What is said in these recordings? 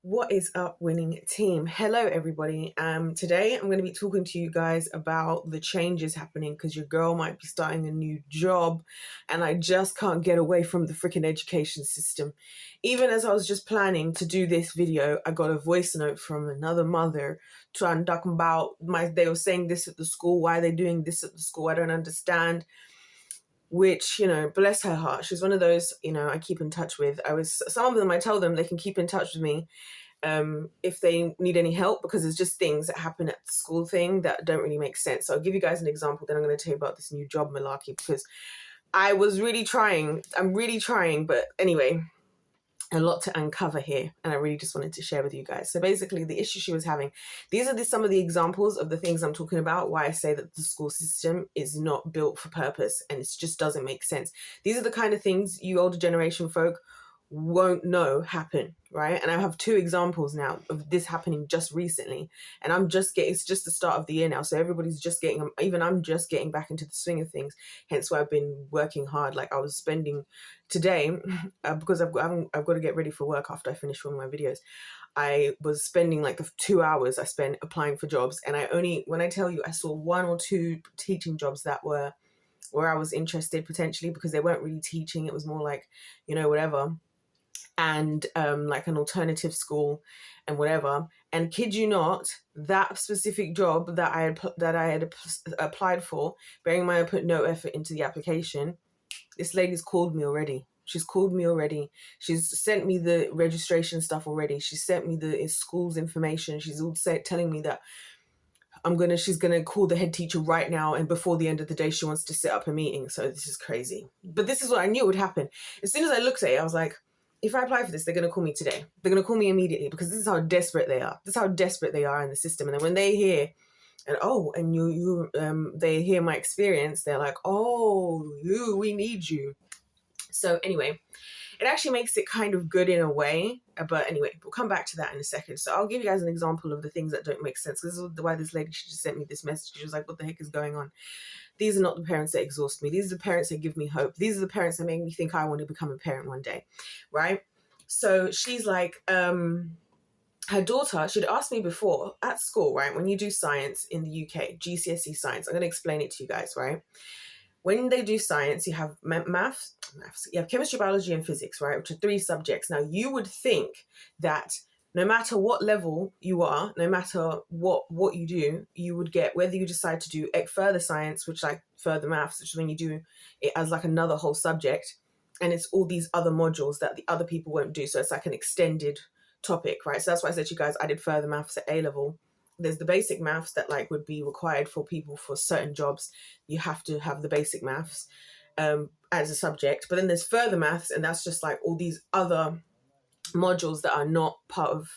What is up, winning team? Hello, everybody. Today I'm going to be talking to you guys about the changes happening because your girl might be starting a new job, and I just can't get away from the freaking education system. Even as I was just planning to do this video, I got a voice note from another mother trying to talk about they were saying this at the school. Why are they doing this at the school? I don't understand. Which, bless her heart. She's one of those, I keep in touch with. Some of them, I tell them they can keep in touch with me if they need any help, because it's just things that happen at the school thing that don't really make sense. So I'll give you guys an example, then I'm going to tell you about this new job malarkey, because I was really trying. I'm really trying, but anyway, a lot to uncover here, and I really just wanted to share with you guys. So basically, the issue she was having, these are some of the examples of the things I'm talking about, why I say that the school system is not built for purpose and it just doesn't make sense. These are the kind of things you older generation folk won't know happen, right? And I have two examples now of this happening just recently, and it's just the start of the year now, so everybody's just getting, even I'm just getting back into the swing of things, hence why I've been working hard. Like I was spending today, because I've got to get ready for work after I finish filming my videos. I was spending like the 2 hours I spent applying for jobs, and when I tell you, I saw one or two teaching jobs that were where I was interested potentially, because they weren't really teaching, it was more like, whatever, and like an alternative school and whatever. And kid you not, that specific job that I had applied for, bearing in mind I put no effort into the application, this lady's called me already. She's called me already. She's sent me the registration stuff already. She sent me the school's information. She's also telling me that she's gonna call the head teacher right now, and before the end of the day she wants to set up a meeting. So this is crazy. But this is what I knew would happen. As soon as I looked at it, I was like, if I apply for this, they're going to call me today. They're going to call me immediately, because this is how desperate they are. This is how desperate they are in the system. And then when they hear, they hear my experience, they're like, oh, we need you. So anyway, it actually makes it kind of good in a way. But anyway, we'll come back to that in a second. So I'll give you guys an example of the things that don't make sense. This is why this lady, she just sent me this message. She was like, what the heck is going on? These are not the parents that exhaust me. These are the parents that give me hope. These are the parents that make me think I want to become a parent one day, right? So she's like, her daughter, she'd asked me before at school, right? When you do science in the UK, GCSE science, I'm going to explain it to you guys, right? When they do science, you have maths, you have chemistry, biology, and physics, right? Which are 3 subjects. Now, you would think that no matter what level you are, no matter what you do, you would get, whether you decide to do further science, which like further maths, which is when you do it as like another whole subject, and it's all these other modules that the other people won't do. So it's like an extended topic, right? So that's why I said to you guys, I did further maths at A level. There's the basic maths that like would be required for people for certain jobs. You have to have the basic maths as a subject. But then there's further maths, and that's just like all these other modules that are not part of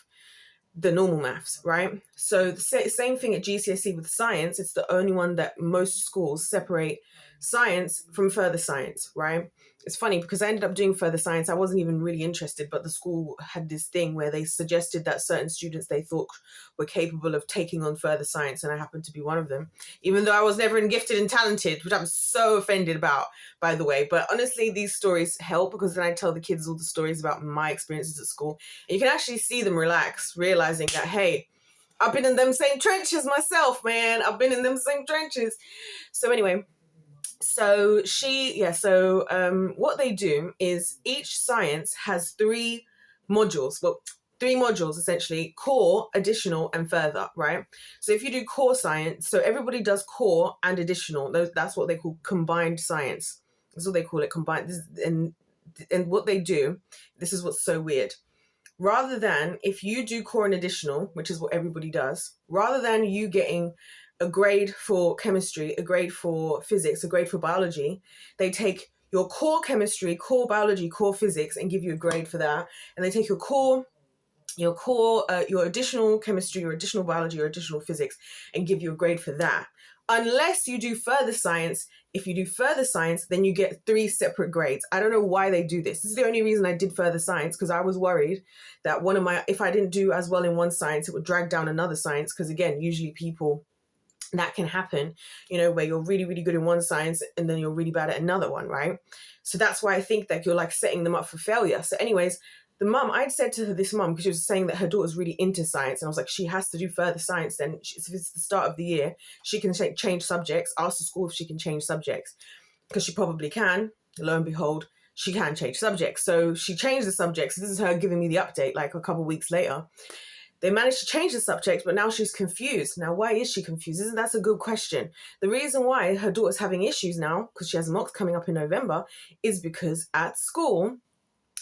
the normal maths, right? So the same thing at GCSE with science. It's the only one that most schools separate science from further science, right? It's funny because I ended up doing further science. I wasn't even really interested, but the school had this thing where they suggested that certain students they thought were capable of taking on further science, and I happened to be one of them, even though I was never gifted and talented, which I'm so offended about, by the way. But honestly, these stories help, because then I tell the kids all the stories about my experiences at school, and you can actually see them relax, realizing that, hey, I've been in them same trenches myself, man. I've been in them same trenches. So anyway, what they do is each science has 3 modules. Well, 3 modules essentially: core, additional, and further, right? So if you do core science, so everybody does core and additional. That's what they call combined science. That's what they call it, combined. And what they do, this is what's so weird. Rather than, if you do core and additional, which is what everybody does, rather than you getting a grade for chemistry, a grade for physics, a grade for biology, they take your core chemistry, core biology, core physics, and give you a grade for that. And they take your additional chemistry, your additional biology, your additional physics, and give you a grade for that. Unless you do further science. If you do further science, then you get 3 separate grades. I don't know why they do this. This is the only reason I did further science, because I was worried that if I didn't do as well in one science, it would drag down another science. Because again, usually that can happen, where you're really, really good in one science and then you're really bad at another one, right? So that's why I think that you're like setting them up for failure. So anyways, the mum, I'd said to her, this mum, because she was saying that her daughter's really into science, and I was like, she has to do further science. Then if it's the start of the year, she can change subjects. Ask the school if she can change subjects, because she probably can. Lo and behold, she can change subjects. So she changed the subjects. This is her giving me the update, like a couple of weeks later. They managed to change the subject, but now she's confused. Now, why is she confused? That's a good question. The reason why her daughter's having issues now, because she has mocks coming up in November, is because at school,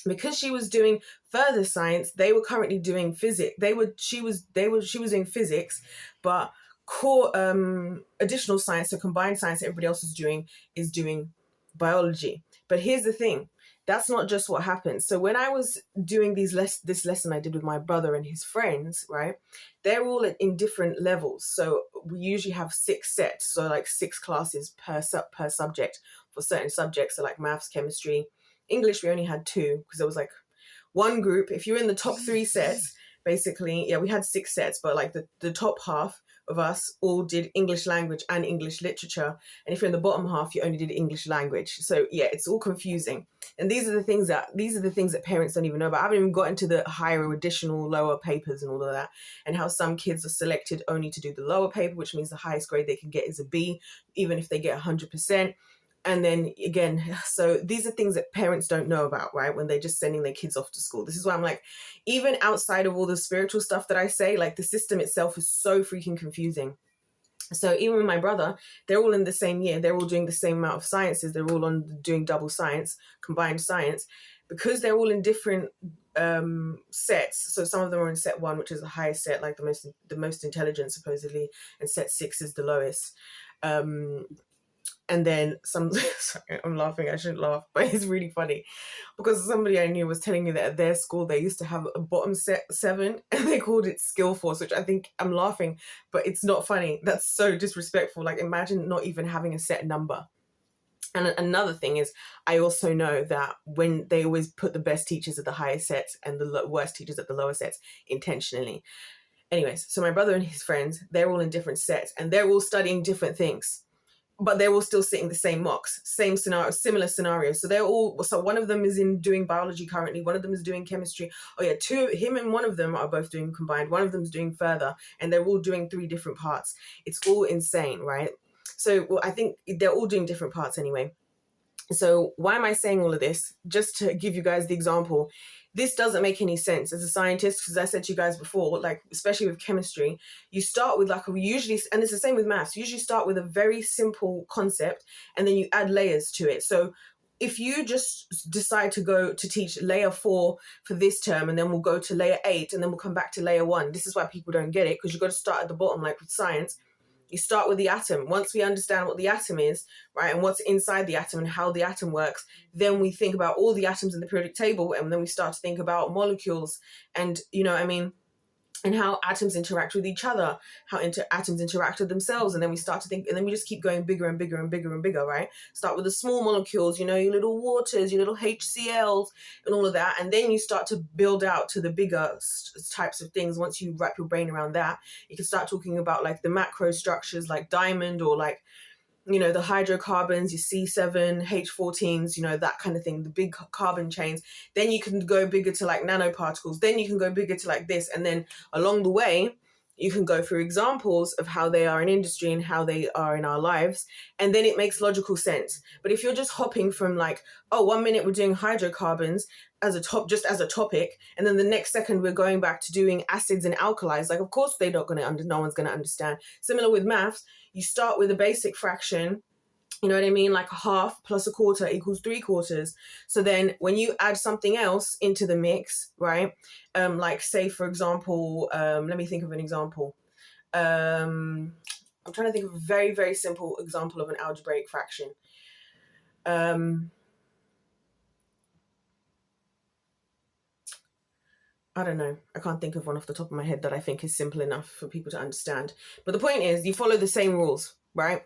because she was doing further science, they were currently doing physics. She was doing physics, but core additional science, so combined science that everybody else is doing biology. But here's the thing. That's not just what happens. So when I was doing this lesson I did with my brother and his friends, right, they're all in different levels. So we usually have 6 sets, so like 6 classes per subject for certain subjects, so like maths, chemistry. English, we only had 2 because there was like one group. If you're in the top 3 sets, basically, yeah, we had 6 sets, but like the top half of us all did English language and English literature. And if you're in the bottom half, you only did English language. So yeah, it's all confusing. And these are the things that parents don't even know about. I haven't even got into the higher, additional, lower papers and all of that, and how some kids are selected only to do the lower paper, which means the highest grade they can get is a B, even if they get 100%. And then again, so these are things that parents don't know about, right? When they're just sending their kids off to school. This is why I'm like, even outside of all the spiritual stuff that I say, like the system itself is so freaking confusing. So even with my brother, they're all in the same year. They're all doing the same amount of sciences. They're all doing double science, combined science, because they're all in different sets. So some of them are in set 1, which is the highest set, like the most intelligent supposedly, and set 6 is the lowest. And then sorry, I'm laughing, I shouldn't laugh, but it's really funny because somebody I knew was telling me that at their school they used to have a bottom set 7 and they called it skill force, which I think, I'm laughing, but it's not funny. That's so disrespectful. Like, imagine not even having a set number. And another thing is, I also know that when they always put the best teachers at the highest sets and the worst teachers at the lower sets intentionally. Anyways, so my brother and his friends, they're all in different sets and they're all studying different things, but they're all still sitting the same mocks, same scenario, similar scenarios. So one of them is doing biology currently, one of them is doing chemistry. Oh yeah, him and one of them are both doing combined, one of them's doing further, and they're all doing 3 different parts. It's all insane, right? So, well, I think they're all doing different parts anyway. So why am I saying all of this? Just to give you guys the example. This doesn't make any sense as a scientist, because I said to you guys before, like, especially with chemistry, you start with and it's the same with maths, you usually start with a very simple concept and then you add layers to it. So if you just decide to go to teach layer 4 for this term, and then we'll go to layer 8, and then we'll come back to layer 1, this is why people don't get it, because you've got to start at the bottom, like with science. You start with the atom. Once we understand what the atom is, right, and what's inside the atom and how the atom works, then we think about all the atoms in the periodic table, and then we start to think about molecules and, and how atoms interact with each other, how atoms interact with themselves. And then we start to think, and then we just keep going bigger and bigger and bigger and bigger, right? Start with the small molecules, your little waters, your little HCLs and all of that. And then you start to build out to the bigger types of things. Once you wrap your brain around that, you can start talking about like the macro structures, like diamond, or like, the hydrocarbons, your C7, H14s, that kind of thing, the big carbon chains. Then you can go bigger to like nanoparticles. Then you can go bigger to like this. And then along the way, you can go through examples of how they are in industry and how they are in our lives. And then it makes logical sense. But if you're just hopping from like, 1 minute we're doing hydrocarbons as a topic, and then the next second we're going back to doing acids and alkalis, like, of course no one's going to understand. Similar with maths, you start with a basic fraction, you know what I mean? Like a half plus a quarter equals 3/4. So then when you add something else into the mix, right? Like say, for example, let me think of an example. I'm trying to think of a very, very simple example of an algebraic fraction. I don't know. I can't think of one off the top of my head that I think is simple enough for people to understand. But the point is, you follow the same rules, right?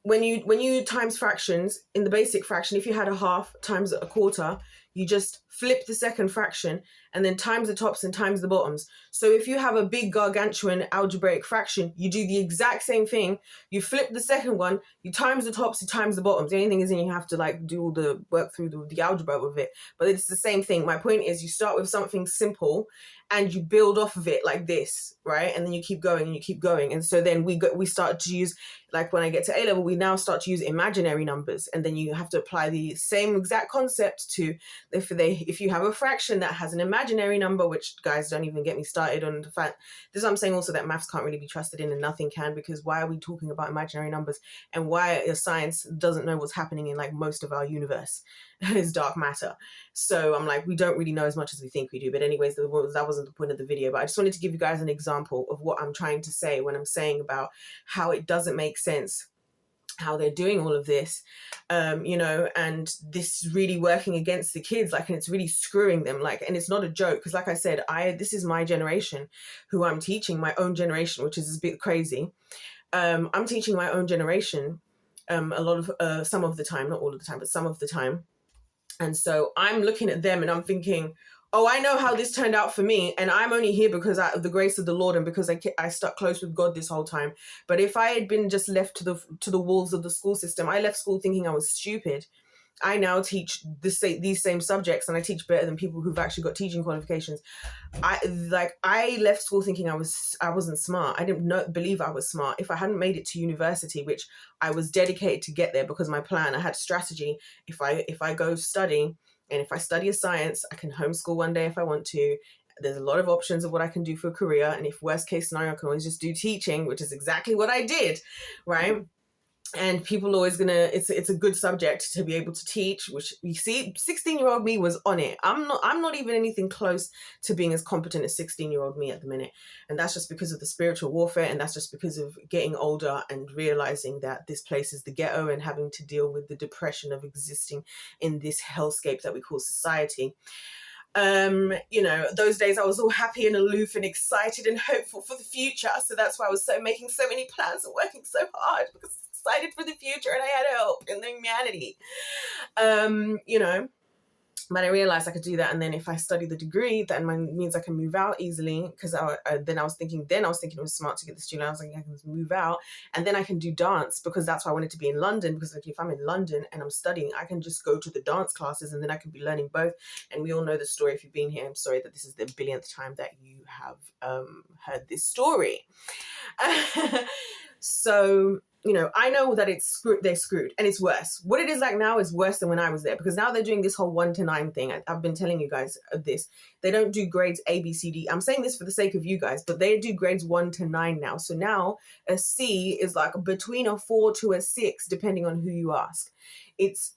When you times fractions, in the basic fraction, if you had a half times a quarter, you just flip the second fraction and then times the tops and times the bottoms. So if you have a big gargantuan algebraic fraction, you do the exact same thing. You flip the second one, you times the tops, you times the bottoms. The only thing is then you have to like do all the work through the algebra with it. But it's the same thing. My point is you start with something simple and you build off of it like this, right? And then you keep going and you keep going. And so then we start to use, like when I get to A-level, we now start to use imaginary numbers. And then you have to apply the same exact concept to, if you have a fraction that has an imaginary number, which guys, don't even get me started on the fact, this is what I'm saying also, that maths can't really be trusted in and nothing can, because why are we talking about imaginary numbers, and why science doesn't know what's happening in like most of our universe is dark matter. So I'm like, we don't really know as much as we think we do. But anyways, that wasn't the point of the video. But I just wanted to give you guys an example of what I'm trying to say when I'm saying about how it doesn't make sense how they're doing all of this, and this is really working against the kids, like, and it's really screwing them, like, and it's not a joke, because like I said, this is my generation who I'm teaching, my own generation, which is a bit crazy. I'm teaching my own generation a lot of some of the time, not all of the time, but some of the time. And so I'm looking at them and I'm thinking, oh, I know how this turned out for me. And I'm only here because of the grace of the Lord and because I stuck close with God this whole time. But if I had been just left to the wolves of the school system, I left school thinking I was stupid. I now teach these same subjects, and I teach better than people who've actually got teaching qualifications. I left school thinking I wasn't smart. I didn't believe I was smart. If I hadn't made it to university, which I was dedicated to get there because my plan, I had strategy. If I go study, and if I study a science, I can homeschool one day if I want to. There's a lot of options of what I can do for a career. And if worst case scenario, I can always just do teaching, which is exactly what I did, right? And people are always it's a good subject to be able to teach, which you see, 16-year-old me was on it. I'm not even anything close to being as competent as 16-year-old me at the minute. And that's just because of the spiritual warfare. And that's just because of getting older and realizing that this place is the ghetto and having to deal with the depression of existing in this hellscape that we call society. Those days I was all happy and aloof and excited and hopeful for the future. So that's why I was making so many plans and working so hard, because excited for the future and I had hope in the humanity. But I realized I could do that, and then if I study the degree, that means I can move out easily, because I was thinking it was smart to get the student. I was like, I can move out, and then I can do dance, because that's why I wanted to be in London, because like, if I'm in London and I'm studying, I can just go to the dance classes, and then I can be learning both. And we all know the story. If you've been here, I'm sorry that this is the billionth time that you have heard this story. So I know that they're screwed, and it's worse. What it is like now is worse than when I was there, because now they're doing this whole 1 to 9 thing. I've been telling you guys this. They don't do grades A, B, C, D. I'm saying this for the sake of you guys, but they do grades 1 to 9 now. So now a C is like between a 4 to a 6, depending on who you ask. It's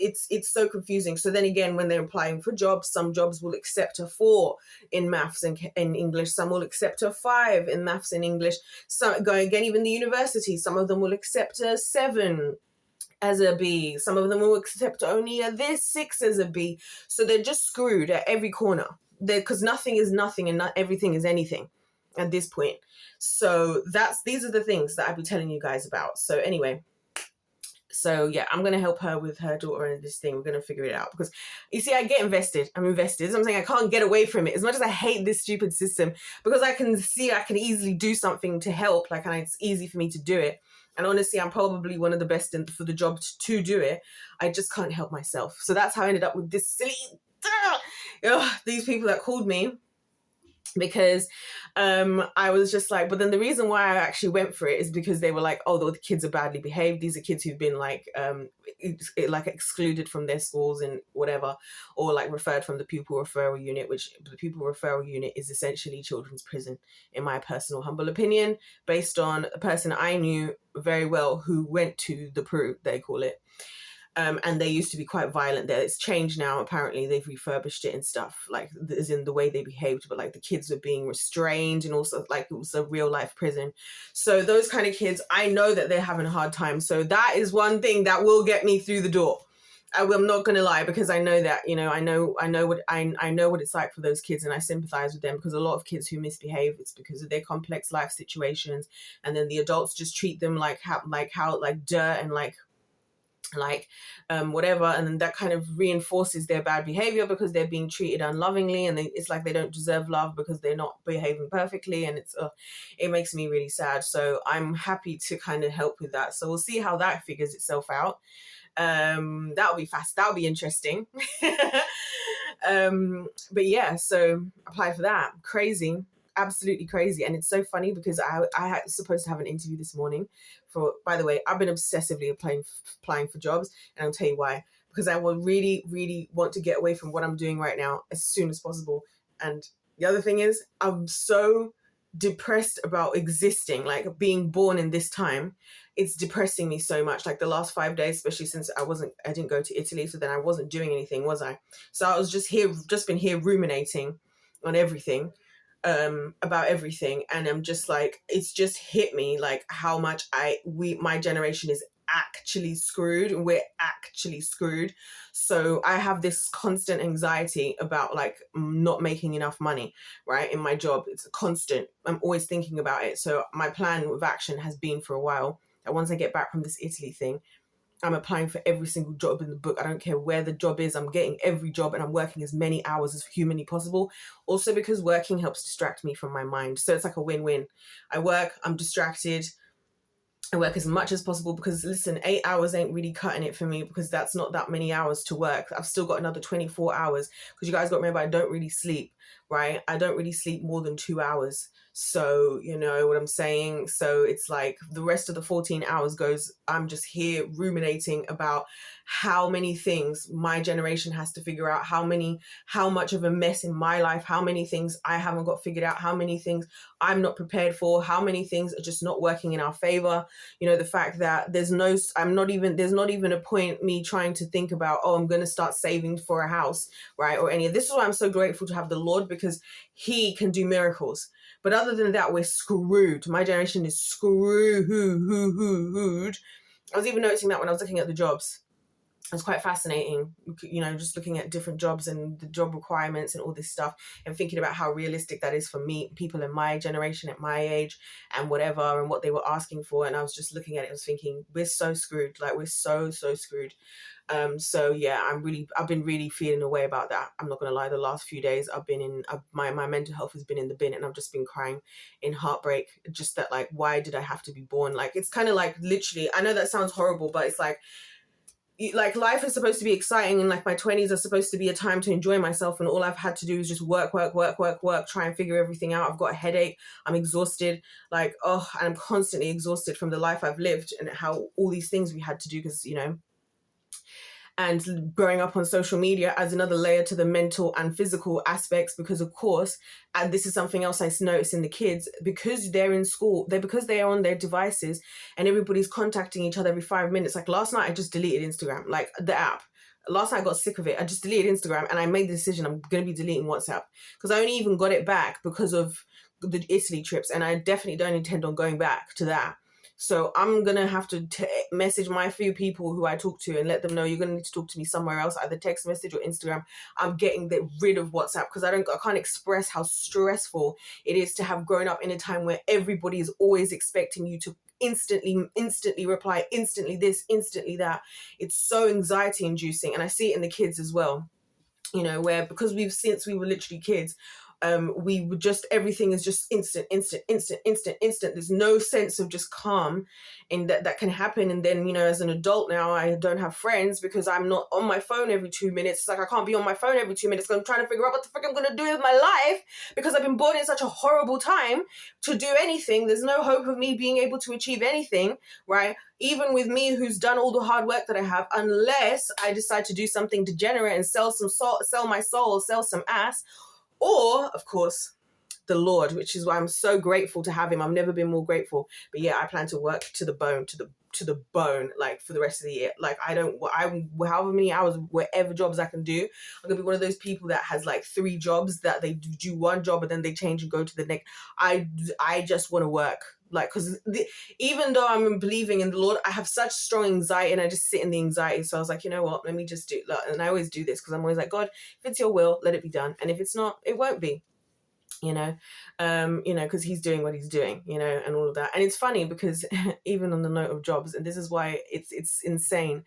so confusing. So then again, when they're applying for jobs, some jobs will accept a 4 in maths and in English. Some will accept a 5 in maths and English. Some, going again, even the university, some of them will accept a 7 as a B. Some of them will accept only a 6 as a B. So they're just screwed at every corner, because nothing is nothing and not everything is anything at this point. So these are the things that I'd be telling you guys about. So anyway, so yeah, I'm going to help her with her daughter and this thing. We're going to figure it out, because you see, I get invested. I'm invested. I'm saying I can't get away from it. As much as I hate this stupid system, because I can see I can easily do something to help, and it's easy for me to do it. And honestly, I'm probably one of the best for the job to do it. I just can't help myself. So that's how I ended up with this silly, these people that called me, because I was just like, but then the reason why I actually went for it is because they were like, oh, the kids are badly behaved. These are kids who've been like excluded from their schools and whatever, or like referred from the pupil referral unit, which the pupil referral unit is essentially children's prison, in my personal humble opinion, based on a person I knew very well who went to the Peru, they call it. And they used to be quite violent there. It's changed now. Apparently they've refurbished it and stuff, like as in the way they behaved, but like the kids were being restrained, and also like it was a real life prison. So those kind of kids, I know that they're having a hard time. So that is one thing that will get me through the door. I'm not going to lie, because I know that, I know what it's like for those kids, and I sympathize with them, because a lot of kids who misbehave, it's because of their complex life situations. And then the adults just treat them like dirt, and like like whatever, and then that kind of reinforces their bad behavior because they're being treated unlovingly, and it's like they don't deserve love because they're not behaving perfectly, and it makes me really sad. So I'm happy to kind of help with that. So we'll see how that figures itself out. That'll be fast, that'll be interesting. But yeah, so apply for that. Crazy, absolutely crazy. And it's so funny because I was supposed to have an interview this morning for, by the way, I've been obsessively applying for jobs, and I'll tell you why. Because I will really, really want to get away from what I'm doing right now as soon as possible. And the other thing is, I'm so depressed about existing, like being born in this time. It's depressing me so much. Like the last 5 days, especially since I didn't go to Italy, so then I wasn't doing anything, was I? So I was just been here ruminating on everything, about everything, and I'm just like, it's just hit me like how much my generation is actually screwed. We're actually screwed. So I have this constant anxiety about like not making enough money, right, in my job. It's a constant, I'm always thinking about it. So my plan of action has been for a while that once I get back from this Italy thing, I'm applying for every single job in the book. I don't care where the job is. I'm getting every job, and I'm working as many hours as humanly possible. Also because working helps distract me from my mind. So it's like a win-win. I work, I'm distracted. I work as much as possible because, listen, 8 hours ain't really cutting it for me, because that's not that many hours to work. I've still got another 24 hours because you guys got to remember, I don't really sleep, right? I don't really sleep more than 2 hours. So, you know what I'm saying? So it's like the rest of the 14 hours goes, I'm just here ruminating about how many things my generation has to figure out, how much of a mess in my life, how many things I haven't got figured out, how many things I'm not prepared for, how many things are just not working in our favor. You know, the fact that there's not even a point me trying to think about, oh, I'm going to start saving for a house, right? Or any of this. Is why I'm so grateful to have the Lord, because he can do miracles. But other than that, we're screwed. My generation is screwed. I was even noticing that when I was looking at the jobs. It's quite fascinating, you know, just looking at different jobs and the job requirements and all this stuff, and thinking about how realistic that is for me, people in my generation, at my age, and whatever, and what they were asking for. And I was just looking at it, I was thinking, we're so screwed. Like, we're so screwed. So yeah, I've been really feeling a way about that. I'm not gonna lie. The last few days I've been in, my mental health has been in the bin, and I've just been crying in heartbreak. Just that, like, why did I have to be born? Like, it's kind of like, literally, I know that sounds horrible, but it's like life is supposed to be exciting, and like my 20s are supposed to be a time to enjoy myself, and all I've had to do is just work, try and figure everything out. I've got a headache, I'm exhausted, like, and I'm constantly exhausted from the life I've lived and how all these things we had to do, because, you know, and growing up on social media adds another layer to the mental and physical aspects, because of course, and this is something else I noticed in the kids, because they're in school, because they are on their devices and everybody's contacting each other every 5 minutes. Like last night I just deleted Instagram, like the app. Last night I got sick of it. I just deleted Instagram, and I made the decision I'm going to be deleting WhatsApp, because I only even got it back because of the Italy trips, and I definitely don't intend on going back to that. So I'm going to have to message my few people who I talk to and let them know, you're going to need to talk to me somewhere else, either text message or Instagram. I'm getting rid of WhatsApp, because I can't express how stressful it is to have grown up in a time where everybody is always expecting you to instantly reply, instantly this, instantly that. It's so anxiety inducing. And I see it in the kids as well, you know, where, because since we were literally kids, we would just, everything is just instant. There's no sense of just calm in that can happen. And then, you know, as an adult now, I don't have friends because I'm not on my phone every 2 minutes. It's like I can't be on my phone every 2 minutes because I'm trying to figure out what the frick I'm going to do with my life, because I've been born in such a horrible time to do anything. There's no hope of me being able to achieve anything, right? Even with me, who's done all the hard work that I have, unless I decide to do something degenerate and sell my soul, sell some ass. Or, of course, the Lord, which is why I'm so grateful to have him. I've never been more grateful. But yeah, I plan to work to the bone, like for the rest of the year. Like however many hours, whatever jobs I can do, I'm gonna be one of those people that has like 3 jobs, that they do one job and then they change and go to the next. I just want to work. Like, because even though I'm believing in the Lord, I have such strong anxiety, and I just sit in the anxiety. So I was like, you know what, let me just do, and I always do this because I'm always like, God, if it's your will, let it be done. And if it's not, it won't be. because he's doing what he's doing, and all of that. And it's funny because even on the note of jobs, and this is why it's insane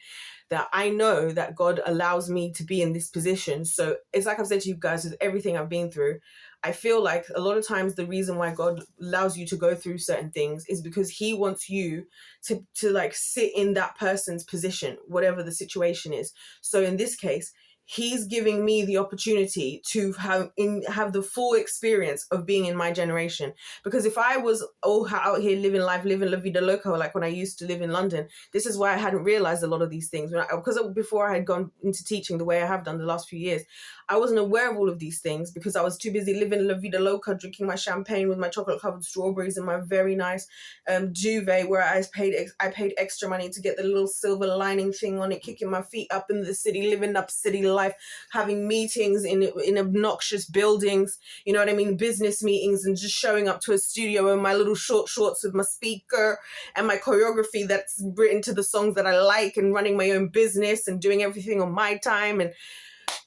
that I know that God allows me to be in this position. So it's like I've said to you guys, with everything I've been through, I feel like a lot of times the reason why God allows you to go through certain things is because he wants you to like sit in that person's position, whatever the situation is. So in this case, he's giving me the opportunity to have the full experience of being in my generation. Because if I was out here living life, living la vida loca, like when I used to live in London, this is why I hadn't realized a lot of these things. Because before I had gone into teaching the way I have done the last few years, I wasn't aware of all of these things because I was too busy living la vida loca, drinking my champagne with my chocolate covered strawberries and my very nice duvet, where I paid extra money to get the little silver lining thing on it, kicking my feet up in the city, living up city life, having meetings in obnoxious buildings, you know what I mean, business meetings, and just showing up to a studio in my little short shorts with my speaker and my choreography that's written to the songs that I like, and running my own business and doing everything on my time. And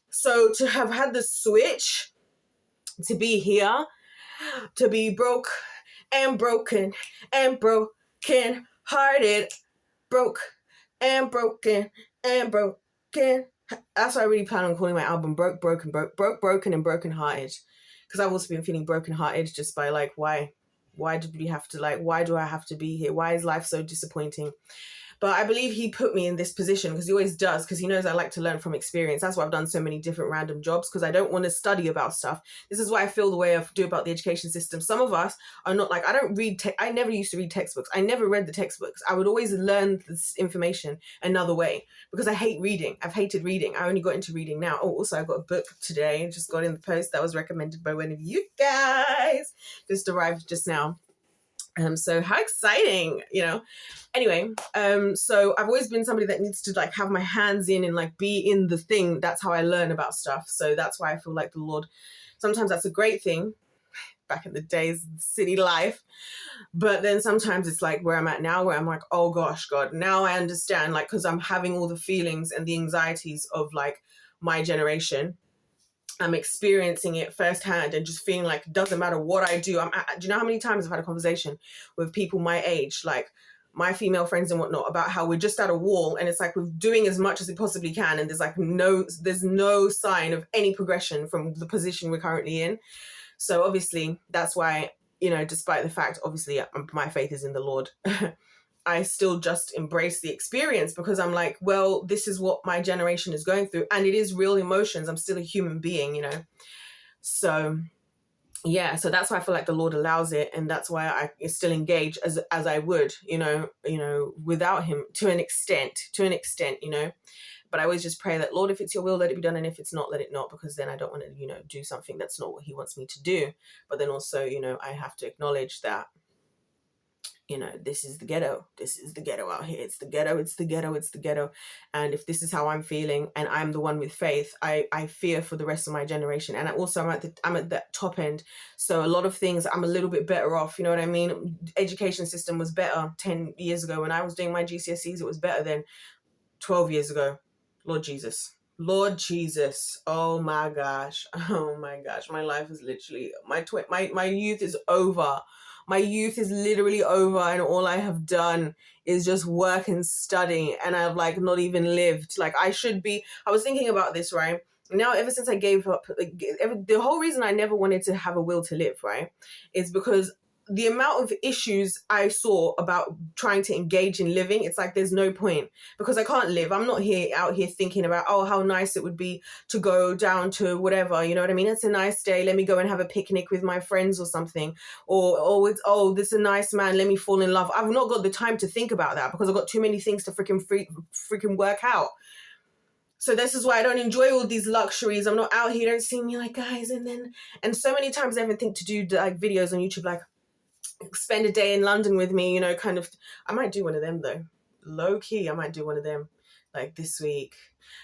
so to have had the switch to be here, to be broke and broken and broken hearted, broke and broken and broken. That's why I really plan on calling my album broken and broken hearted, because I've also been feeling broken hearted just by like, why did we have to, like, why do I have to be here? Why is life so disappointing? But I believe he put me in this position because he always does, because he knows I like to learn from experience. That's why I've done so many different random jobs, because I don't want to study about stuff. This is why I feel the way I do about the education system. Some of us are not like, I don't read, I never used to read textbooks. I never read the textbooks. I would always learn this information another way because I hate reading. I've hated reading. I only got into reading now. Oh, also I got a book today, just got in the post that was recommended by one of you guys. Just arrived just now. So how exciting, Anyway, so I've always been somebody that needs to like have my hands in and like be in the thing. That's how I learn about stuff. So that's why I feel like the Lord, sometimes that's a great thing back in the days, city life. But then sometimes it's like where I'm at now, where I'm like, oh gosh, God, now I understand, like, because I'm having all the feelings and the anxieties of like my generation. I'm experiencing it firsthand and just feeling like it doesn't matter what I do. Do you know how many times I've had a conversation with people my age, like my female friends and whatnot, about how we're just at a wall and it's like we're doing as much as we possibly can, and there's no sign of any progression from the position we're currently in. So obviously that's why, despite the fact, obviously my faith is in the Lord, I still just embrace the experience because I'm like, well, this is what my generation is going through. And it is real emotions. I'm still a human being, So, yeah, so that's why I feel like the Lord allows it. And that's why I still engage as I would, without him to an extent, But I always just pray that, Lord, if it's your will, let it be done. And if it's not, let it not, because then I don't want to, do something that's not what he wants me to do. But then also, I have to acknowledge that, this is the ghetto. This is the ghetto out here. It's the ghetto. It's the ghetto. It's the ghetto. And if this is how I'm feeling, and I'm the one with faith, I fear for the rest of my generation. And I'm at the top end. So a lot of things I'm a little bit better off. You know what I mean? Education system was better 10 years ago when I was doing my GCSEs. It was better than 12 years ago. Lord Jesus. Oh my gosh. My life is literally, my youth is over. My youth is literally over, and all I have done is just work and study, and I've like not even lived. Like I was thinking about this, right? Now, ever since I gave up, the whole reason I never wanted to have a will to live, right, is because the amount of issues I saw about trying to engage in living, it's like there's no point, because I can't live. I'm not out here thinking about, oh, how nice it would be to go down to whatever, you know what I mean? It's a nice day. Let me go and have a picnic with my friends or something. Or this is a nice man. Let me fall in love. I've not got the time to think about that because I've got too many things to freaking work out. So this is why I don't enjoy all these luxuries. I'm not out here. Don't see me like, guys. And so many times I even think to do like videos on YouTube, like, spend a day in London with me, kind of. I might do one of them though. Low key, I might do one of them like this week.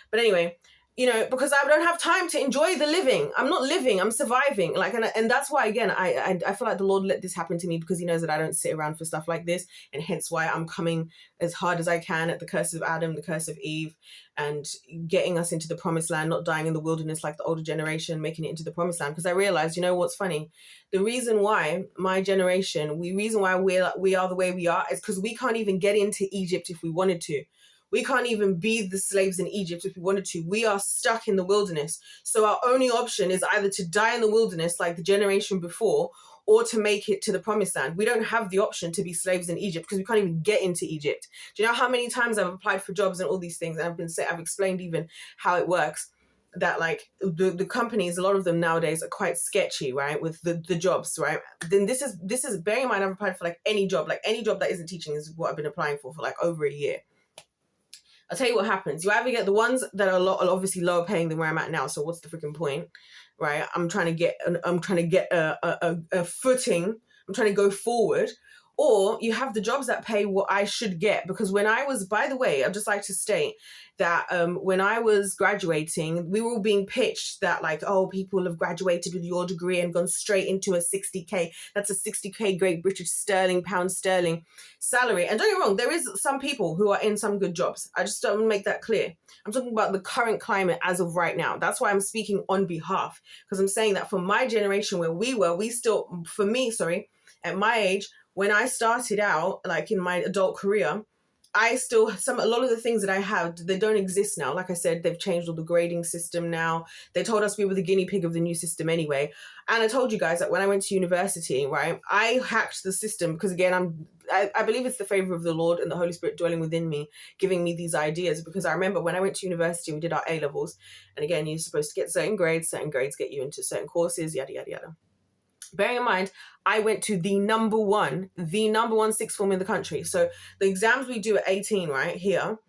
But anyway, because I don't have time to enjoy the living. I'm not living, I'm surviving. Like, and that's why, again, I feel like the Lord let this happen to me because he knows that I don't sit around for stuff like this. And hence why I'm coming as hard as I can at the curse of Adam, the curse of Eve, and getting us into the promised land, not dying in the wilderness like the older generation, making it into the promised land. Because I realized, what's funny? The reason why my generation, reason why we are the way we are is because we can't even get into Egypt if we wanted to. We can't even be the slaves in Egypt if we wanted to. We are stuck in the wilderness. So our only option is either to die in the wilderness like the generation before, or to make it to the promised land. We don't have the option to be slaves in Egypt because we can't even get into Egypt. Do you know how many times I've applied for jobs and all these things? And I've explained even how it works. That like the companies, a lot of them nowadays are quite sketchy, right? With the jobs, right? Then this is bearing in mind I've applied for like any job that isn't teaching is what I've been applying for like over a year. I'll tell you what happens. You either get the ones that are obviously lower paying than where I'm at now. So what's the freaking point, right? I'm trying to get a footing. I'm trying to go forward. Or you have the jobs that pay what I should get. Because when I was, by the way, I'd just like to state that when I was graduating, we were all being pitched that like, oh, people have graduated with your degree and gone straight into a 60K. That's a 60K Great British Sterling, pound sterling salary. And don't get me wrong, there is some people who are in some good jobs. I just don't want to make that clear. I'm talking about the current climate as of right now. That's why I'm speaking on behalf. Because I'm saying that for my generation where at my age, when I started out, like in my adult career, a lot of the things that I have, they don't exist now. Like I said, they've changed all the grading system now. They told us we were the guinea pig of the new system anyway. And I told you guys that when I went to university, right, I hacked the system because again, I believe it's the favor of the Lord and the Holy Spirit dwelling within me, giving me these ideas. Because I remember when I went to university, we did our A-levels. And again, you're supposed to get certain grades get you into certain courses, yada, yada, yada. Bearing in mind, I went to the number one sixth form in the country. So the exams we do at 18, right, here,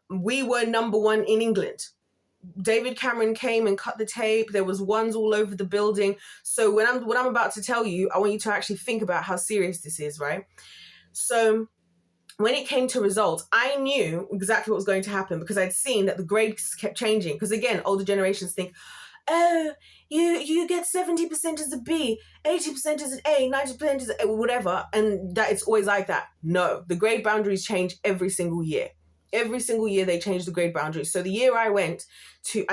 we were number one in England. David Cameron came and cut the tape. There was ones all over the building. So what I'm about to tell you, I want you to actually think about how serious this is, right? So when it came to results, I knew exactly what was going to happen because I'd seen that the grades kept changing. Because again, older generations think, oh, you get 70% as a B, 80% as an A, 90% as a whatever, and that it's always like that. No, the grade boundaries change every single year. Every single year they change the grade boundaries. So the year I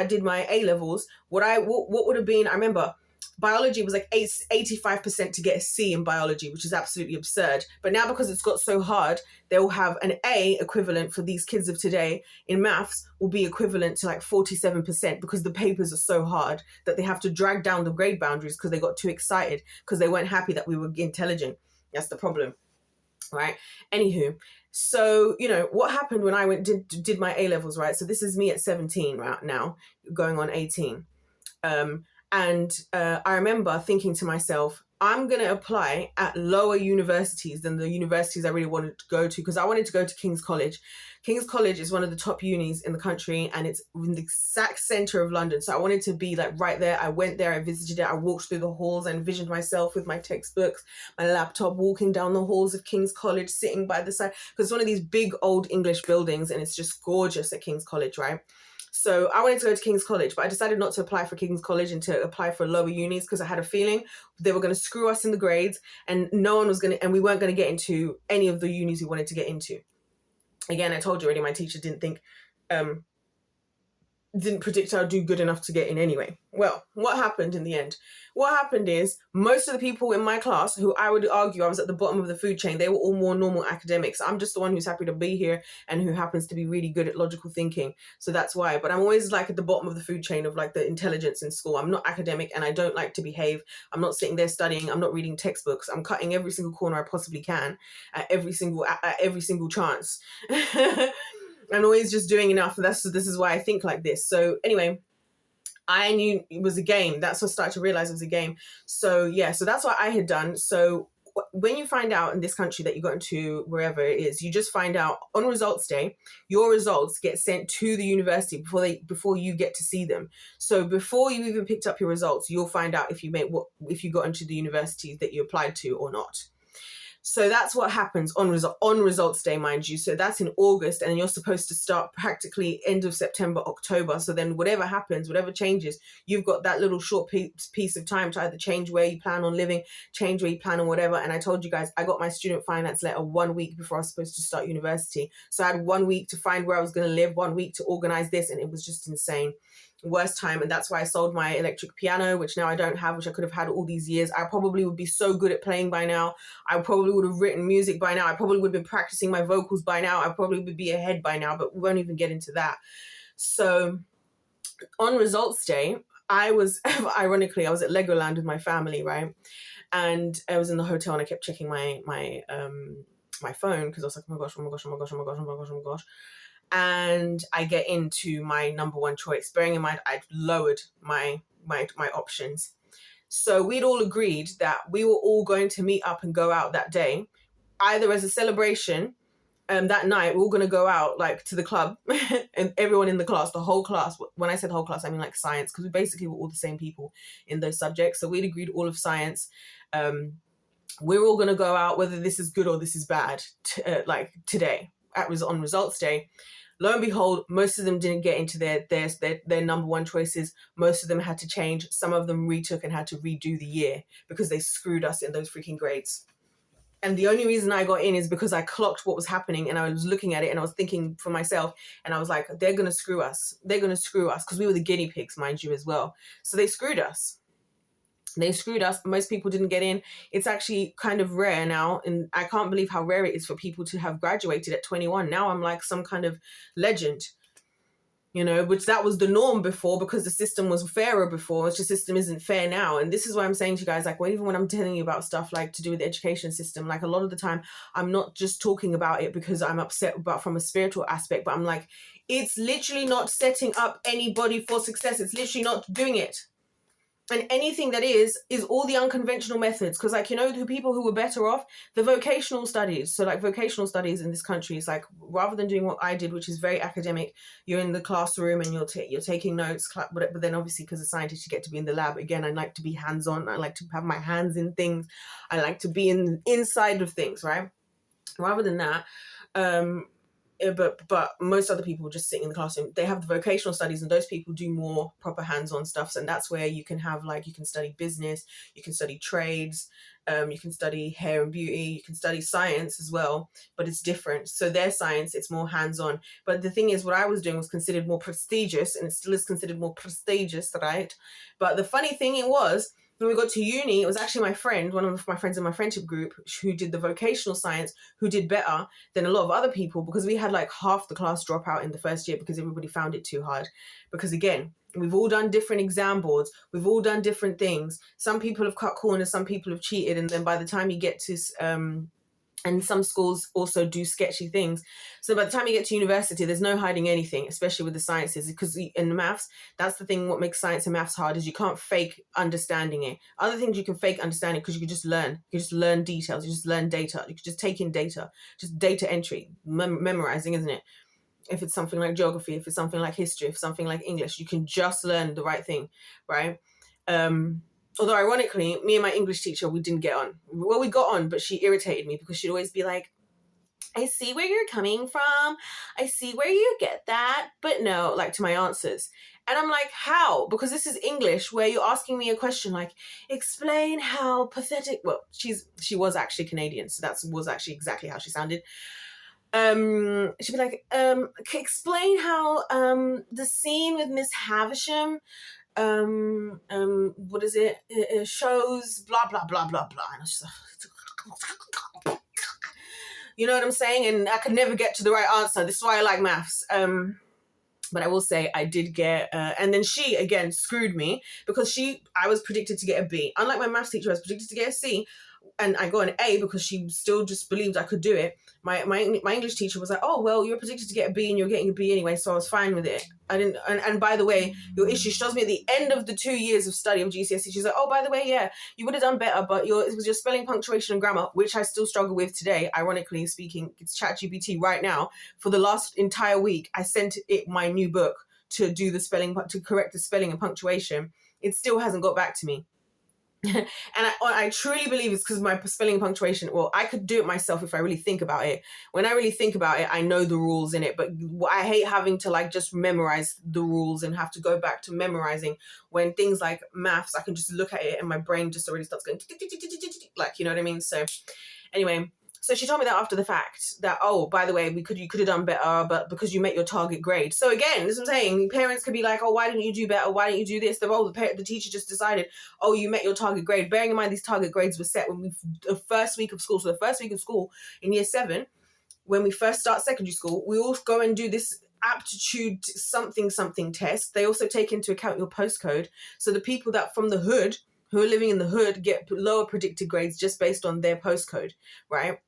did my A-levels, what would have been, I remember biology was like 85% to get a C in biology, which is absolutely absurd. But now because it's got so hard, they'll have an A equivalent for these kids of today in maths will be equivalent to like 47% because the papers are so hard that they have to drag down the grade boundaries because they got too excited because they weren't happy that we were intelligent. That's the problem, right? Anywho, so, what happened when I did my A-levels, right? So this is me at 17 right now, going on 18. And I remember thinking to myself, I'm going to apply at lower universities than the universities I really wanted to go to because I wanted to go to King's College. King's College is one of the top unis in the country and it's in the exact center of London. So I wanted to be like right there. I went there, I visited it, I walked through the halls, I envisioned myself with my textbooks, my laptop, walking down the halls of King's College, sitting by the side because it's one of these big old English buildings and it's just gorgeous at King's College, right? So I wanted to go to King's College, but I decided not to apply for King's College and to apply for lower unis because I had a feeling they were going to screw us in the grades and we weren't going to get into any of the unis we wanted to get into. Again, I told you already, my teacher didn't predict I'd do good enough to get in anyway. Well, what happened in the end? What happened is most of the people in my class who I would argue I was at the bottom of the food chain, they were all more normal academics. I'm just the one who's happy to be here and who happens to be really good at logical thinking. So that's why. But I'm always like at the bottom of the food chain of like the intelligence in school. I'm not academic and I don't like to behave. I'm not sitting there studying. I'm not reading textbooks. I'm cutting every single corner I possibly can at every single chance. I'm always just doing enough. This is why I think like this. So anyway, I knew it was a game. That's what I started to realize it was a game. So yeah, so that's what I had done. So when you find out in this country that you got into wherever it is, you just find out on results day, your results get sent to the university before you get to see them. So before you even picked up your results, you'll find out if you got into the university that you applied to or not. So that's what happens on results day, mind you. So that's in August, and then you're supposed to start practically end of September, October. So then whatever happens, whatever changes, you've got that little short piece of time to either change where you plan on living, change where you plan on whatever. And I told you guys, I got my student finance letter 1 week before I was supposed to start university. So I had 1 week to find where I was going to live, 1 week to organize this, and it was just insane. Worst time. And that's why I sold my electric piano, which now I don't have, which I could have had all these years. I probably would be so good at playing by now. I probably would have written music by now. I probably would have been practicing my vocals by now. I probably would be ahead by now, but we won't even get into that. So on results day, ironically, I was at Legoland with my family, right? And I was in the hotel and I kept checking my phone because I was like, oh my gosh, oh my gosh, oh my gosh, oh my gosh, oh my gosh, oh my gosh. And I get into my number one choice, bearing in mind I'd lowered my options. So we'd all agreed that we were all going to meet up and go out that day, either as a celebration. That night we're all going to go out like to the club and everyone in the class, the whole class. When I said whole class, I mean like science, because we basically were all the same people in those subjects. So we'd agreed all of science. We're all going to go out, whether this is good or this is bad, like today. That was on results day. Lo and behold, most of them didn't get into their number one choices. Most of them had to change. Some of them retook and had to redo the year because they screwed us in those freaking grades. And the only reason I got in is because I clocked what was happening and I was looking at it and I was thinking for myself and I was like, they're going to screw us. They're going to screw us, because we were the guinea pigs, mind you, as well. So they screwed us. They screwed us. Most people didn't get in. It's actually kind of rare now. And I can't believe how rare it is for people to have graduated at 21. Now I'm like some kind of legend, you know, which that was the norm before because the system was fairer before. It's just the system isn't fair now. And this is why I'm saying to you guys, like, well, even when I'm telling you about stuff like to do with the education system, like a lot of the time, I'm not just talking about it because I'm upset about from a spiritual aspect, but I'm like, it's literally not setting up anybody for success. It's literally not doing it. And anything that is all the unconventional methods. Because, like, you know, the people who were better off, the vocational studies. So, like, vocational studies in this country is like, rather than doing what I did, which is very academic, you're in the classroom and you're taking notes. But then, obviously, because a scientist, you get to be in the lab. Again, I like to be hands-on. I like to have my hands in things. I like to be inside of things, right? Rather than that, but most other people just sitting in the classroom. They have the vocational studies, and those people do more proper hands-on stuff. And that's where you can have, like, you can study business, you can study trades, you can study hair and beauty, you can study science as well, but it's different. So their science, it's more hands-on. But the thing is, what I was doing was considered more prestigious, and it still is considered more prestigious, right? But the funny thing it was, when we got to uni, it was actually my friend, one of my friends in my friendship group, who did the vocational science, who did better than a lot of other people, because we had like half the class drop out in the first year because everybody found it too hard. Because again, we've all done different exam boards. We've all done different things. Some people have cut corners, some people have cheated. And then by the time you get to, and some schools also do sketchy things. So by the time you get to university, there's no hiding anything, especially with the sciences, because in the maths, that's the thing. What makes science and maths hard is you can't fake understanding it. Other things you can fake understanding because you can just learn. You can just learn details. You just learn data. You can just take in data, just data entry, memorizing, isn't it? If it's something like geography, if it's something like history, if it's something like English, you can just learn the right thing, right? Although ironically, me and my English teacher, we didn't get on. Well, we got on, but she irritated me because she'd always be like, I see where you're coming from. I see where you get that. But no, like, to my answers. And I'm like, how? Because this is English, where you're asking me a question like, explain how pathetic. Well, she was actually Canadian, so that was actually exactly how she sounded. She'd be like, explain how the scene with Miss Havisham, what is it? It shows blah blah blah blah blah. And I was just like, you know what I'm saying? And I could never get to the right answer. This is why I like maths. But I will say I did get, and then she again screwed me because I was predicted to get a B. Unlike my maths teacher, I was predicted to get a C. And I got an A because she still just believed I could do it. My English teacher was like, oh, well, you're predicted to get a B and you're getting a B anyway, so I was fine with it. I didn't, and by the way, your issue, she tells me at the end of the 2 years of study of GCSE, she's like, oh, by the way, yeah, you would have done better, but it was your spelling, punctuation, and grammar, which I still struggle with today, ironically speaking. It's ChatGPT right now. For the last entire week, I sent it my new book to do the spelling, to correct the spelling and punctuation. It still hasn't got back to me. And I truly believe it's because my spelling and punctuation, well, I could do it myself if I really think about it. When I really think about it, I know the rules in it, but I hate having to like just memorize the rules and have to go back to memorizing when things like maths, I can just look at it and my brain just already starts going like, you know what I mean? So anyway, so she told me that after the fact that, oh, by the way, you could have done better, but because you met your target grade. So again, this is what I'm saying. Parents could be like, oh, why didn't you do better? Why didn't you do this? The teacher just decided, oh, you met your target grade. Bearing in mind, these target grades were set when the first week of school. So the first week of school in year 7, when we first start secondary school, we all go and do this aptitude something test. They also take into account your postcode. So the people that from the hood, who are living in the hood, get lower predicted grades just based on their postcode, right?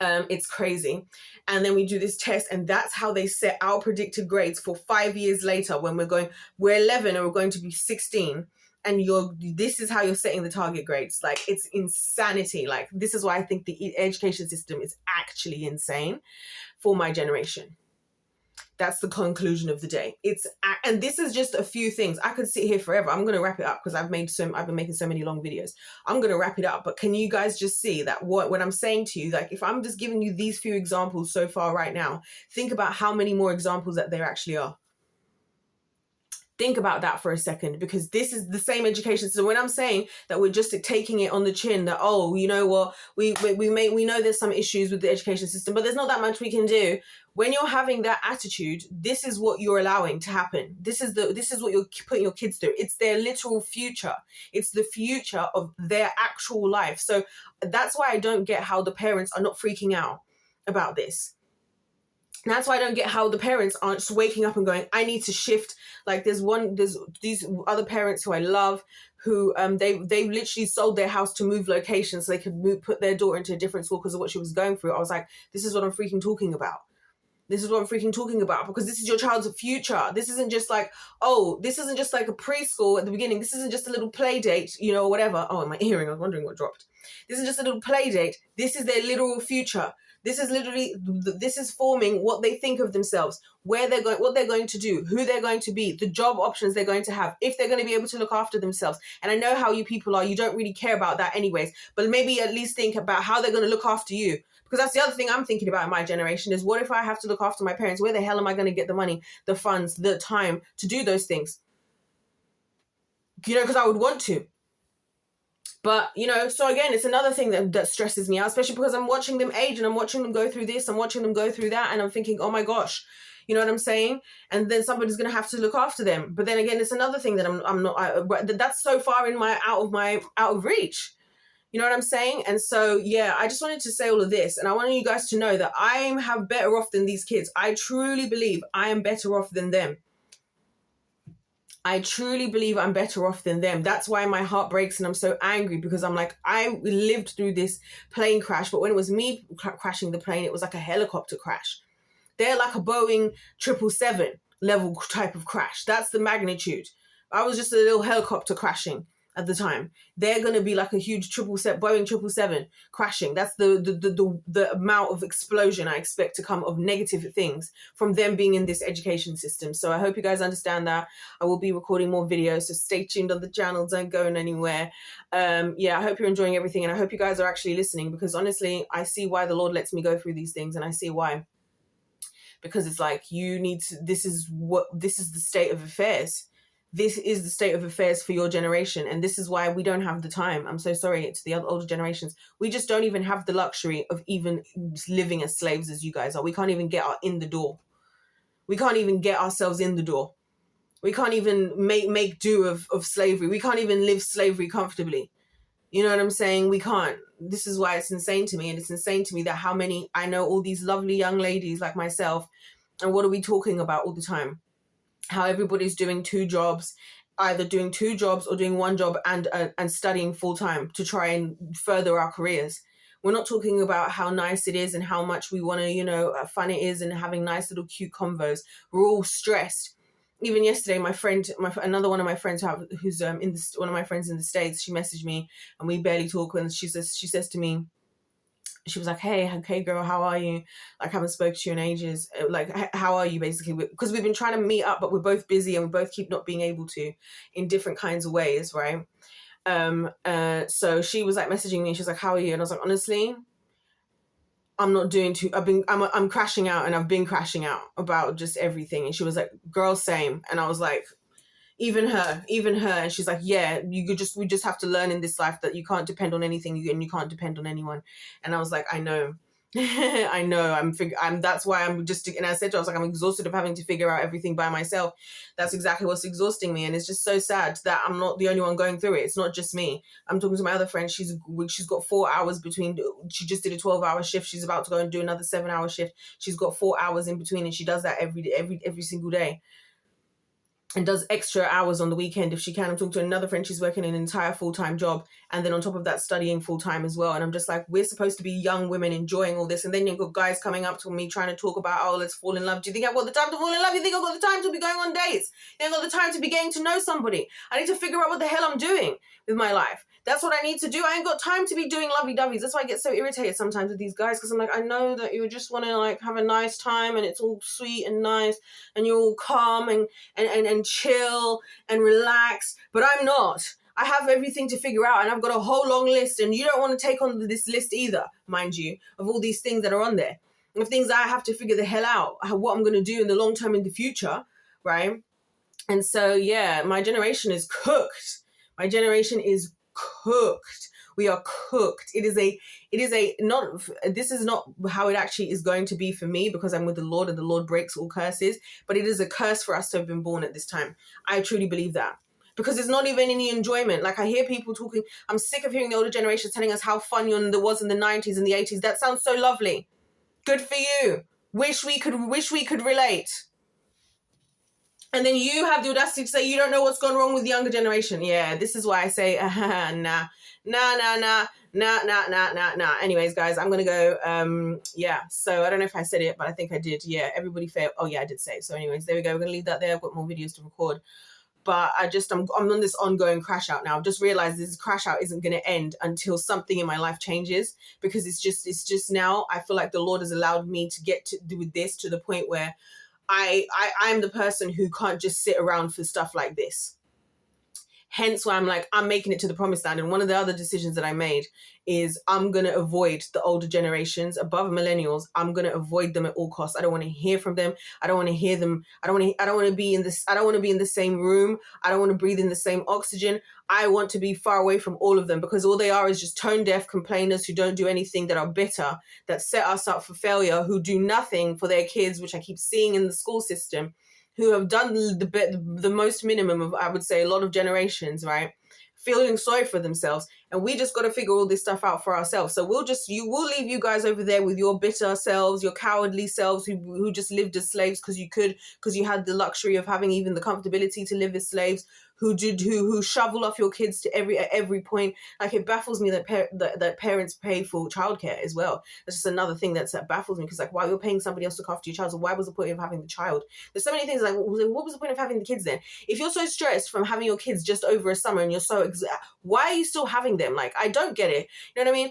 It's crazy. And then we do this test, and that's how they set our predicted grades for 5 years later when we're 11 and we're going to be 16. And this is how you're setting the target grades. Like, it's insanity. Like, this is why I think the education system is actually insane for my generation. That's the conclusion of the day. And this is just a few things. I could sit here forever. I'm going to wrap it up because I've been making so many long videos. I'm going to wrap it up. But can you guys just see that what I'm saying to you, like if I'm just giving you these few examples so far right now, think about how many more examples that there actually are. Think about that for a second, because this is the same education. So when I'm saying that we're just taking it on the chin, that, oh, you know what, we know there's some issues with the education system, but there's not that much we can do. When you're having that attitude, this is what you're allowing to happen. This is what you're putting your kids through. It's their literal future. It's the future of their actual life. So that's why I don't get how the parents are not freaking out about this. And that's why I don't get how the parents aren't just waking up and going, I need to shift. Like there's these other parents who I love who they literally sold their house to move locations so they could put their daughter into a different school because of what she was going through. I was like, this is what I'm freaking talking about. This is what I'm freaking talking about, because this is your child's future. This isn't just like, oh, this isn't just like a preschool at the beginning. This isn't just a little play date, you know, or whatever. Oh, my earring, I was wondering what dropped. This is just a little play date. This is their literal future. This is forming what they think of themselves, where they're going, what they're going to do, who they're going to be, the job options they're going to have, if they're going to be able to look after themselves. And I know how you people are. You don't really care about that anyways, but maybe at least think about how they're going to look after you. Because that's the other thing I'm thinking about in my generation is, what if I have to look after my parents? Where the hell am I going to get the money, the funds, the time to do those things? You know, because I would want to. But, you know, so again, it's another thing that stresses me out, especially because I'm watching them age and I'm watching them go through this, I'm watching them go through that, and I'm thinking, oh my gosh, you know what I'm saying? And then somebody's going to have to look after them. But then again, it's another thing that that's so far out of reach. You know what I'm saying? And so, yeah, I just wanted to say all of this. And I want you guys to know that I have better off than these kids. I truly believe I am better off than them. I truly believe I'm better off than them. That's why my heart breaks and I'm so angry, because I'm like, I lived through this plane crash, but when it was me crashing the plane, it was like a helicopter crash. They're like a Boeing 777 level type of crash. That's the magnitude. I was just a little helicopter crashing at the time. They're going to be like a huge Boeing 777 crashing. That's the amount of explosion I expect to come of negative things from them being in this education system. So I hope you guys understand that. I will be recording more videos, so stay tuned on the channel. Don't go anywhere. Yeah, I hope you're enjoying everything, and I hope you guys are actually listening, because honestly, I see why the Lord lets me go through these things, and I see why. Because it's like, this is the state of affairs. This is the state of affairs for your generation. And this is why we don't have the time. I'm so sorry to the other older generations. We just don't even have the luxury of even living as slaves as you guys are. We can't even get in the door. We can't even get ourselves in the door. We can't even make do of slavery. We can't even live slavery comfortably. You know what I'm saying? We can't. This is why it's insane to me. And it's insane to me that how many, I know all these lovely young ladies like myself. And what are we talking about all the time? How everybody's doing 2 jobs, either doing 2 jobs or doing 1 job and studying full time to try and further our careers. We're not talking about how nice it is and how much we want to, you know, fun it is and having nice little cute convos. We're all stressed. Even yesterday, another one of my friends who's one of my friends in the States, she messaged me and we barely talk, and she says to me, she was like, hey girl, how are you? Like, I haven't spoken to you in ages. Like, how are you, basically? Because we've been trying to meet up, but we're both busy and we both keep not being able to, in different kinds of ways, right? So she was like messaging me. She was like, "How are you?" And I was like, "Honestly, I'm not doing too. I'm crashing out, and I've been crashing out about just everything." And she was like, "Girl, same." And I was like, even her. And she's like, "Yeah, we just have to learn in this life that you can't depend on anything, and you can't depend on anyone." And I was like, "I know." I know. That's why I'm just, and I said to her, I was like, "I'm exhausted of having to figure out everything by myself." That's exactly what's exhausting me. And it's just so sad that I'm not the only one going through it. It's not just me. I'm talking to my other friend. She's got 4 hours between, she just did a 12-hour shift. She's about to go and do another 7-hour shift. She's got 4 hours in between, and she does that every single day, and does extra hours on the weekend if she can. I'm talking to another friend, she's working an entire full-time job, and then on top of that studying full-time as well. And I'm just like, we're supposed to be young women enjoying all this, and then you've got guys coming up to me trying to talk about, "Oh, let's fall in love." Do you think I've got the time to fall in love? You think I've got the time to be going on dates? You ain't got the time to be getting to know somebody. I need to figure out what the hell I'm doing with my life. That's what I need to do. I ain't got time to be doing lovey-doveys. That's why I get so irritated sometimes with these guys, because I'm like, I know that you just want to like have a nice time, and it's all sweet and nice, and you're all calm and chill and relax, but I'm not. I have everything to figure out, and I've got a whole long list, and you don't want to take on this list either, mind you, of all these things that are on there, of things I have to figure the hell out, what I'm going to do in the long term, in the future, right? And so, yeah, my generation is cooked. My generation is cooked. We are cooked. It is not, this is not how it actually is going to be for me, because I'm with the Lord, and the Lord breaks all curses, but it is a curse for us to have been born at this time. I truly believe that, because it's not even any enjoyment. Like, I hear people talking, I'm sick of hearing the older generation telling us how fun there was in the 90s and the 80s. That sounds so lovely. Good for you. Wish we could relate. And then you have the audacity to say you don't know what's gone wrong with the younger generation. Yeah, this is why I say, nah. Anyways, guys, I'm going to go. Yeah, so I don't know if I said it, but I think I did. Yeah, everybody fail. Oh, yeah, I did say it. So anyways, there we go. We're going to leave that there. I've got more videos to record. But I'm on this ongoing crash out now. I've just realized this crash out isn't going to end until something in my life changes, because it's just now I feel like the Lord has allowed me to get to do this to the point where I'm the person who can't just sit around for stuff like this. Hence why I'm like, I'm making it to the promised land. And one of the other decisions that I made is I'm going to avoid the older generations above millennials. I'm going to avoid them at all costs. I don't want to hear from them. I don't want to hear them. I don't want to be in this. I don't want to be in the same room. I don't want to breathe in the same oxygen. I want to be far away from all of them, because all they are is just tone deaf complainers who don't do anything, that are bitter, that set us up for failure, who do nothing for their kids, which I keep seeing in the school system, who have done the most minimum of, I would say, a lot of generations, right? Feeling sorry for themselves. And we just got to figure all this stuff out for ourselves. So we'll leave you guys over there with your bitter selves, your cowardly selves who just lived as slaves because you had the luxury of having even the comfortability to live as slaves, who shovel off your kids at every point. Like, it baffles me that parents pay for childcare as well. That's just another thing that baffles me, because like, while you're paying somebody else to look after your child, so why was the point of having the child? There's so many things like, what was the point of having the kids then? If you're so stressed from having your kids just over a summer, and you're so why are you still having them? Like, I don't get it. You know what I mean?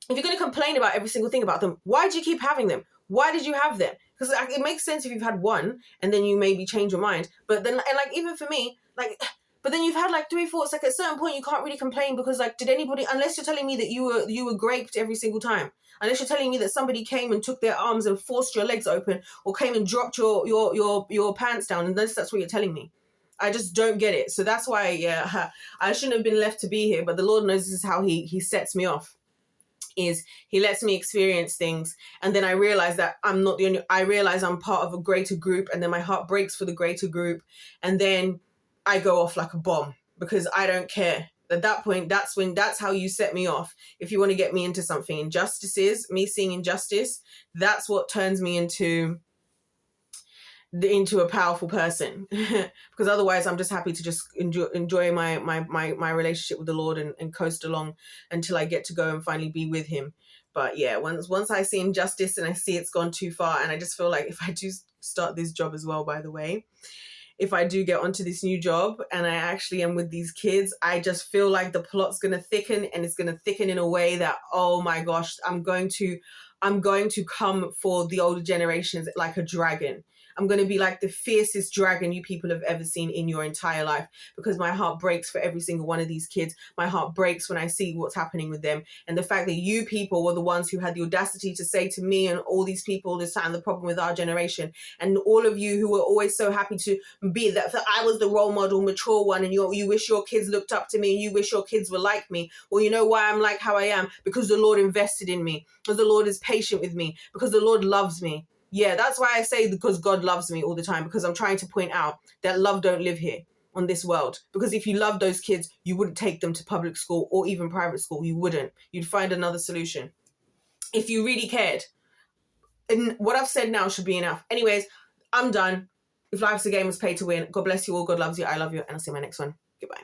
If you're going to complain about every single thing about them, why do you keep having them? Why did you have them? Because it makes sense if you've had one and then you maybe change your mind. But then, and like, even for me, like, but then you've had like 3, 4. It's like, at a certain point you can't really complain, because like, did anybody, unless you're telling me that you were graped every single time, unless you're telling me that somebody came and took their arms and forced your legs open, or came and dropped your pants down, unless that's what you're telling me. I just don't get it. So that's why, yeah, I shouldn't have been left to be here. But the Lord knows this is how he sets me off. Is he lets me experience things, and then I realize that I'm not the only. I realize I'm part of a greater group, and then my heart breaks for the greater group, and then I go off like a bomb, because I don't care. At that point, that's how you set me off. If you want to get me into something, injustices, me seeing injustice, that's what turns me into a powerful person. Because otherwise I'm just happy to just enjoy my relationship with the Lord and coast along until I get to go and finally be with him. But yeah, once I see injustice and I see it's gone too far, and I just feel like if I do start this job as well, by the way, if I do get onto this new job and I actually am with these kids, I just feel like the plot's going to thicken, and it's going to thicken in a way that, oh my gosh, I'm going to come for the older generations like a dragon. I'm going to be like the fiercest dragon you people have ever seen in your entire life, because my heart breaks for every single one of these kids. My heart breaks when I see what's happening with them. And the fact that you people were the ones who had the audacity to say to me and all these people this time, the problem with our generation, and all of you who were always so happy to be that I was the role model, mature one, and you wish your kids looked up to me and you wish your kids were like me. Well, you know why I'm like how I am? Because the Lord invested in me, because the Lord is patient with me, because the Lord loves me. Yeah, that's why I say because God loves me all the time, because I'm trying to point out that love don't live here on this world. Because if you love those kids, you wouldn't take them to public school or even private school. You wouldn't. You'd find another solution. If you really cared. And what I've said now should be enough. Anyways, I'm done. If life's a game, it's pay to win. God bless you all. God loves you. I love you. And I'll see you in my next one. Goodbye.